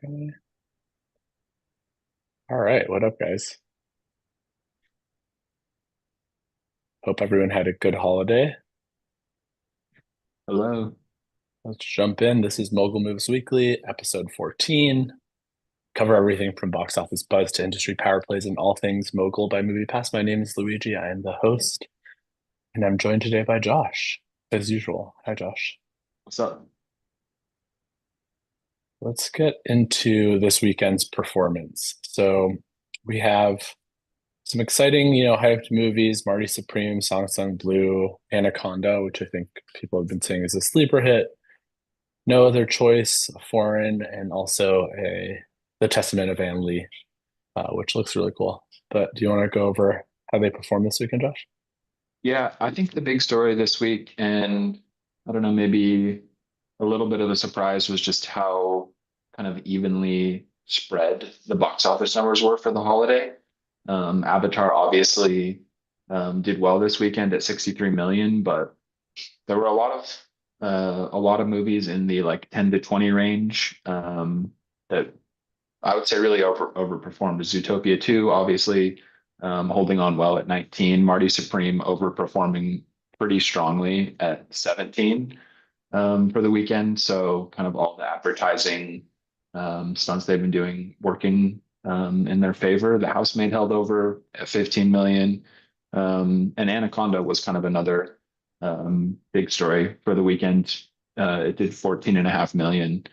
Okay. All right. What up, guys? Hope everyone had a good holiday. Hello. Let's jump in. This is Mogul Moves Weekly, episode 14. Cover everything from box office buzz to industry power plays and all things Mogul by Movie Pass. My name is Luigi. I am the host, and I'm joined today by Josh, as usual. Hi, Josh. What's up? Let's get into this weekend's performance. So we have some exciting, hyped movies, Marty Supreme, Song Sung Blue, Anaconda, which I think people have been saying is a sleeper hit. No Other Choice, a foreign, and also a The Testament of Anne Lee, which looks really cool. But do you want to go over how they performed this weekend, Josh? Yeah, I think the big story this week, and I don't know, maybe a little bit of a surprise was just how kind of evenly spread the box office numbers were for the holiday. Avatar obviously did well this weekend at 63 million, but there were a lot of movies in the like 10 to 20 range that I would say really overperformed. Zootopia 2, obviously, holding on well at 19. Marty Supreme overperforming pretty strongly at 17 for the weekend. So kind of all the advertising stunts they've been doing working in their favor. The Housemaid held over at 15 million. And Anaconda was kind of another big story for the weekend. It did 14.5 million.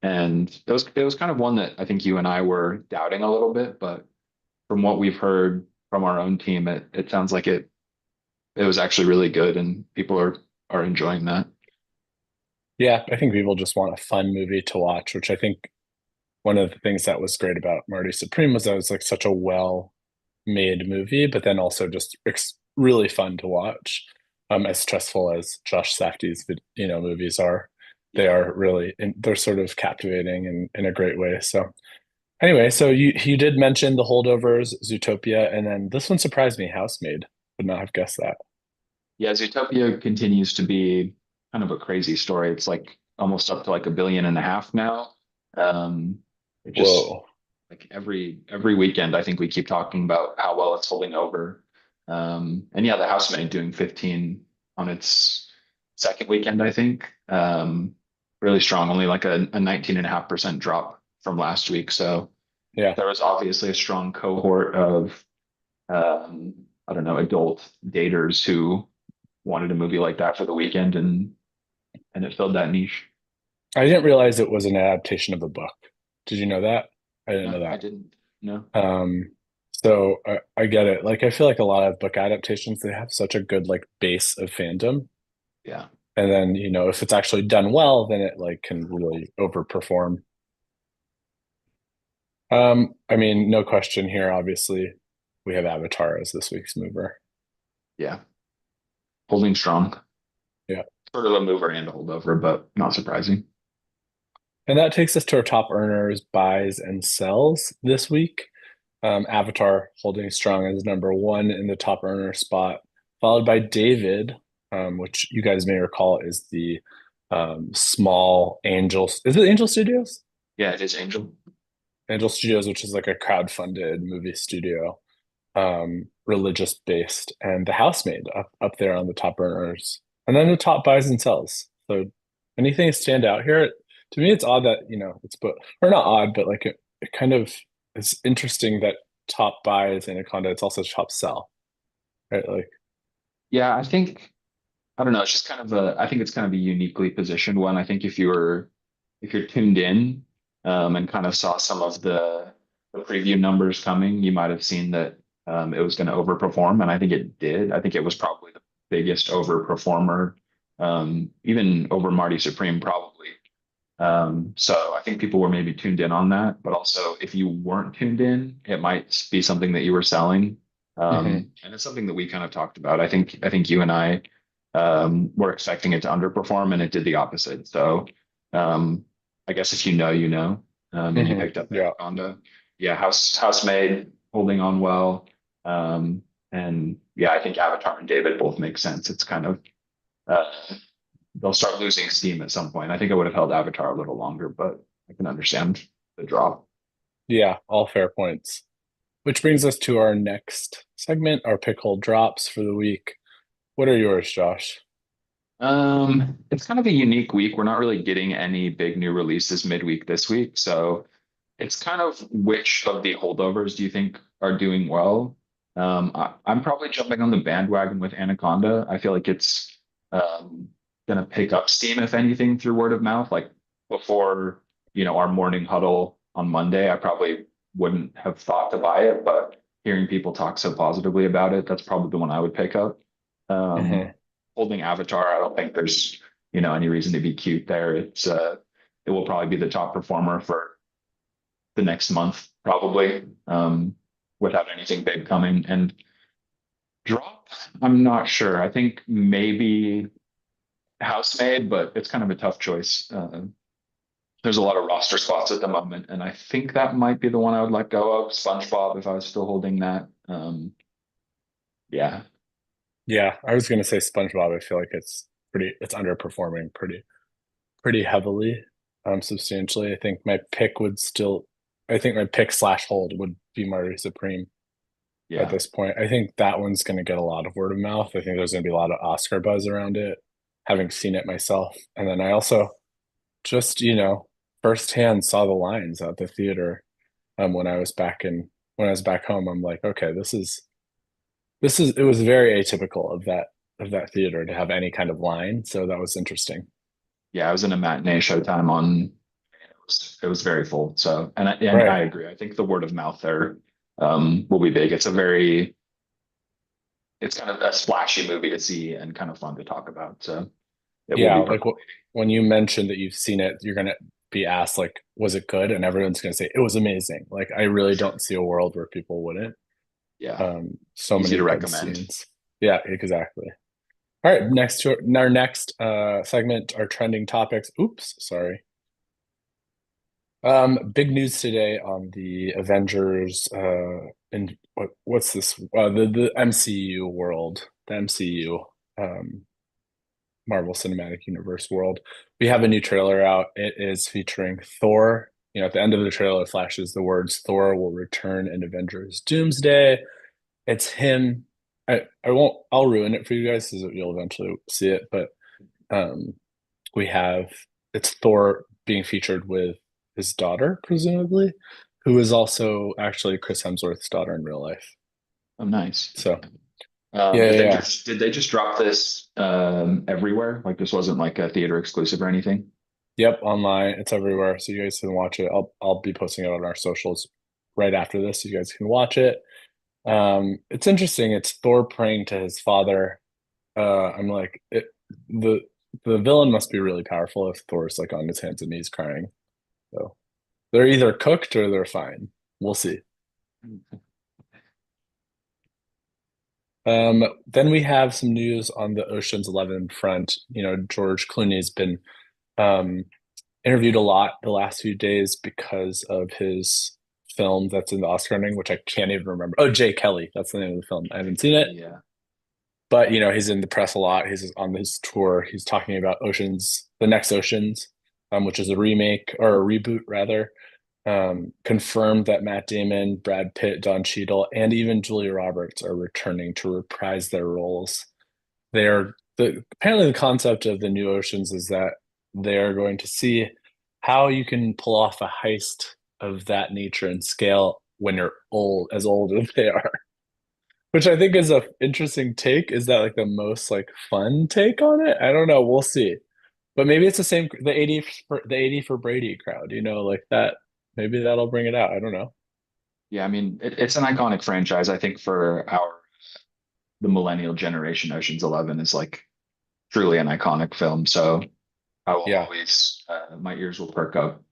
And it was kind of one that I think you and I were doubting a little bit, but from what we've heard from our own team, it sounds like it was actually really good and people are enjoying that. Yeah, I think people just want a fun movie to watch, which I think one of the things that was great about Marty Supreme was that it was like such a well-made movie, but then also just really fun to watch. As stressful as Josh Safdie's, movies are, they Yeah. are really, they're sort of captivating in a great way. So anyway, so you did mention the holdovers, Zootopia, and then this one surprised me, Housemaid. Would not have guessed that. Yeah, Zootopia continues to be kind of a crazy story. It's like almost up to like 1.5 billion now. It just Whoa. like every weekend, I think we keep talking about how well it's holding over. And yeah, the Housemaid doing 15 on its second weekend, I think. Really strong, only like a 19.5% drop from last week. So Yeah. there was obviously a strong cohort of um, I don't know, adult daters who wanted a movie like that for the weekend and it filled that niche. I didn't realize it was an adaptation of a book. Did you know that? I didn't know No, I that. didn't. No. So I get it. Like I feel like a lot of book adaptations, they have such a good like base of fandom. Yeah. And then, if it's actually done well, then it like can really overperform. I mean, no question here, obviously. We have Avatar as this week's mover. Yeah. Holding strong. Yeah. Sort of a mover and a holdover, but not surprising. And that takes us to our top earners, buys and sells this week. Avatar holding strong as number one in the top earner spot, followed by David, which you guys may recall is the small Angel. Is it Angel Studios? Yeah, it is Angel. Angel Studios, which is like a crowd-funded movie studio, religious based, and The Housemaid up there on the top earners, and then the top buys and sells. So anything stand out here? To me, it's odd that it's but or not odd, but like it kind of is interesting that top buy is Anaconda. It's also top sell, right? Like, Yeah, I don't know, it's just kind of I think it's kind of a uniquely positioned one. I think if you're tuned in and kind of saw some of the preview numbers coming, you might have seen that it was going to overperform, and I think it did. I think it was probably the biggest overperformer, even over Marty Supreme, probably. So I think people were maybe tuned in on that, but also if you weren't tuned in, it might be something that you were selling. mhm. And it's something that we kind of talked about. I think you and I were expecting it to underperform, and it did the opposite. So I guess if you know, you know, and you picked up Yeah. Anaconda. Yeah, Housemaid holding on well. And yeah, I think Avatar and David both make sense. It's kind of uh, they'll start losing steam at some point. I think I would have held Avatar a little longer, but I can understand the drop. Yeah, all fair points. Which brings us to our next segment, our pick hole drops for the week. What are yours, Josh? It's kind of a unique week. We're not really getting any big new releases midweek this week, so it's kind of which of the holdovers do you think are doing well? I'm probably jumping on the bandwagon with Anaconda. I feel like it's gonna pick up steam if anything through word of mouth. Like before, our morning huddle on Monday, I probably wouldn't have thought to buy it, but hearing people talk so positively about it, that's probably the one I would pick up. Hmm. Holding Avatar, I don't think there's any reason to be cute there. It will probably be the top performer for the next month, probably, without anything big coming. And drop, I'm not sure. I think maybe Housemaid, but it's kind of a tough choice. There's a lot of roster spots at the moment, and I think that might be the one I would let go of. SpongeBob, if I was still holding that. Yeah, Yeah, I was gonna say SpongeBob. I feel like it's underperforming pretty heavily, substantially. I think my pick slash hold would be Marty Supreme at yeah, this point. I think that one's gonna get a lot of word of mouth. I think there's gonna be a lot of Oscar buzz around it, having seen it myself. And then I also just, firsthand saw the lines at the theater when I was back home. I'm like, okay, it was very atypical of that theater to have any kind of line. So that was interesting. yeah. I was in a matinee showtime it was very full. So, and Right. I agree. I think the word of mouth there will be big. It's kind of a splashy movie to see and kind of fun to talk about. So it will Yeah, be like percolating. when you mentioned that you've seen it, you're gonna be asked like, was it good? And everyone's gonna say it was amazing. Like I really don't see a world where people wouldn't. Yeah, So easy to many good recommend. scenes. Yeah, exactly. All right, our next segment, our trending topics. Oops, sorry. Big news today on the Avengers and what's this? The MCU world, the MCU Marvel Cinematic Universe world. We have a new trailer out. It is featuring Thor. At the end of the trailer flashes the words Thor will return in Avengers Doomsday. It's him. I'll ruin it for you guys because you'll eventually see it, but um we have it's Thor being featured with his daughter, presumably, who is also actually Chris Hemsworth's daughter in real life. Oh, nice. So yeah, Did yeah, they yeah. just did they just drop this everywhere? Like this wasn't like a theater exclusive or anything? Yep, online. It's everywhere. So you guys can watch it. I'll be posting it on our socials right after this. So you guys can watch it. It's interesting. It's Thor praying to his father. I'm like the villain must be really powerful if Thor's like on his hands and knees crying. So they're either cooked or they're fine. We'll see. Then we have some news on the Ocean's 11 front. George Clooney's been um, interviewed a lot the last few days because of his film that's in the Oscar running, which I can't even remember. Oh, Jay Kelly. That's the name of the film. I haven't seen it, Yeah. but he's in the press a lot. He's on his tour. He's talking about the next Oceans, which is a remake or a reboot rather. Confirmed that Matt Damon, Brad Pitt, Don Cheadle, and even Julia Roberts are returning to reprise their roles. Apparently the concept of the new Oceans is that they are going to see how you can pull off a heist of that nature and scale when you're as old as they are. Which I think is a interesting take. Is that like the most like fun take on it? I don't know. We'll see. But maybe it's the 80 for Brady crowd, like that. Maybe that'll bring it out. I don't know. Yeah, I mean, it's an iconic franchise. I think for the millennial generation, Ocean's 11 is like truly an iconic film. So I will Yeah. always, my ears will perk up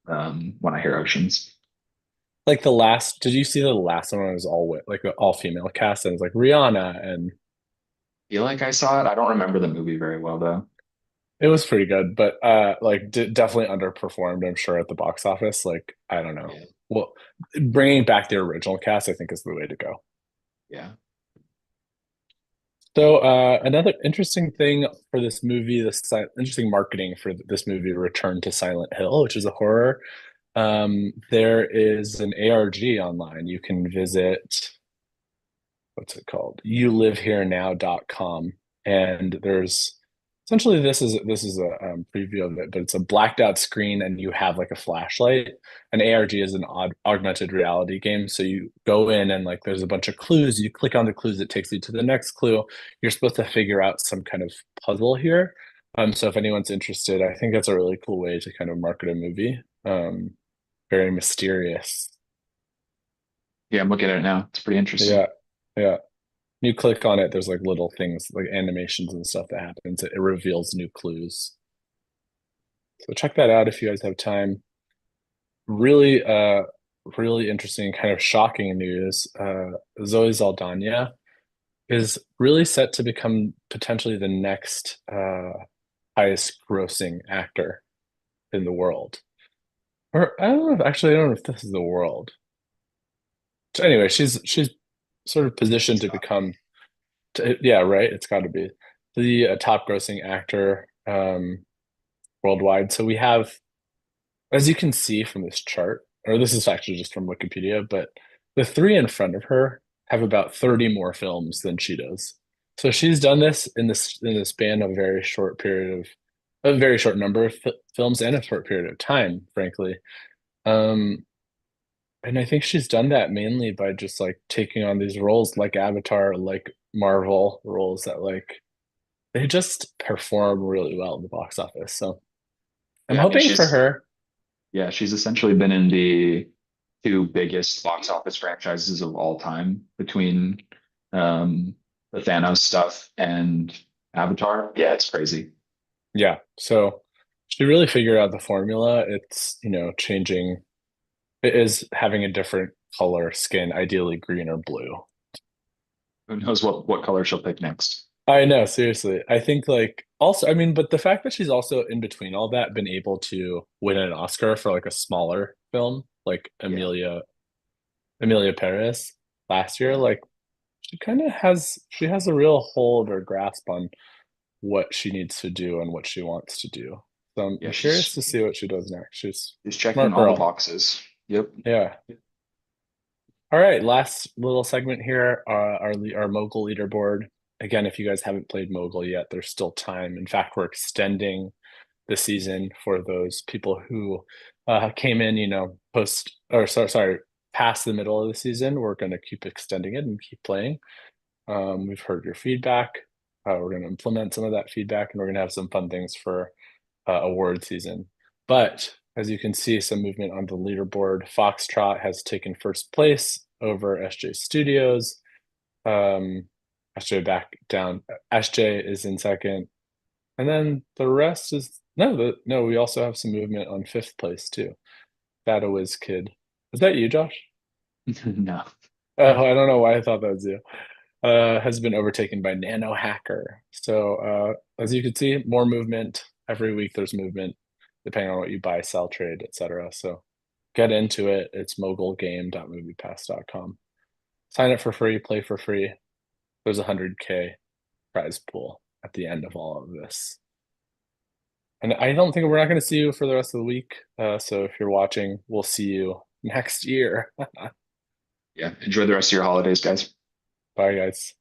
when I hear Oceans. Like did you see the last one? It was like the all female cast and it's like Rihanna and Feel like I saw it. I don't remember the movie very well though. it was pretty good, but like definitely underperformed, I'm sure, at the box office. Like, I don't know. Yeah, Well, bringing back the original cast, I think is the way to go. yeah. So, another interesting thing for this movie, interesting marketing for this movie, Return to Silent Hill, which is a horror. There is an ARG online. You can visit, what's it called? YouLiveHereNow.com. And there's essentially this is a preview of it, but it's a blacked out screen and you have like a flashlight. An ARG is an augmented reality game. So you go in and like there's a bunch of clues. You click on the clues, it takes you to the next clue. You're supposed to figure out some kind of puzzle here. So if anyone's interested, I think that's a really cool way to kind of market a movie. Very mysterious. Yeah, I'm looking at it now. It's pretty interesting. Yeah. Yeah. You click on it, there's like little things like animations and stuff that happens. It reveals new clues. So check that out if you guys have time. Really, really interesting, kind of shocking news. Zoe Saldana is really set to become potentially the next highest grossing actor in the world. Or I don't know actually I don't know if this is the world. So anyway, she's sort of positioned to become yeah, right. It's got to be the top grossing actor worldwide. So we have, as you can see from this chart, or this is actually just from Wikipedia, but the three in front of her have about 30 more films than she does. So she's done this in the span of a very short period of a very short number of films and a short period of time, frankly. Um, and I think she's done that mainly by just like taking on these roles like Avatar, like Marvel roles that like they just perform really well in the box office. So I'm Yeah, I mean hoping for she's her. yeah, she's essentially been in the two biggest box office franchises of all time between um the Thanos stuff and Avatar. Yeah, it's crazy. Yeah. So she really figured out the formula. It's, changing. It is having a different color skin, ideally green or blue. Who knows what color she'll pick next? I know, seriously. I think like also, I mean, but the fact that she's also in between all that been able to win an Oscar for like a smaller film, like Yeah, Amelia Paris last year, yeah, like she has a real hold or grasp on what she needs to do and what she wants to do. So yeah. I'm curious to see what she does next. She's She's a checking smart all the girl. boxes. Yep. Yeah. All right, last little segment here, our Mogul leaderboard. Again, if you guys haven't played Mogul yet, there's still time. In fact, we're extending the season for those people who came in, post or sorry, past the middle of the season. We're going to keep extending it and keep playing. We've heard your feedback. We're going to implement some of that feedback, and we're going to have some fun things for award season. But as you can see, some movement on the leaderboard. Foxtrot has taken first place over SJ Studios. Um, SJ back down. SJ is in second, and then the rest is no. We also have some movement on fifth place too. That Wiz Kid. Is that you, Josh? No. I don't know why I thought that was you. Has been overtaken by Nano Hacker. So as you can see, more movement every week. There's movement depending on what you buy, sell, trade, etc. So get into it. It's mogulgame.moviepass.com. Sign up for free, play for free. There's a 100K prize pool at the end of all of this. And I don't think we're not going to see you for the rest of the week. So if you're watching, we'll see you next year. Yeah. Enjoy the rest of your holidays, guys. Bye, guys.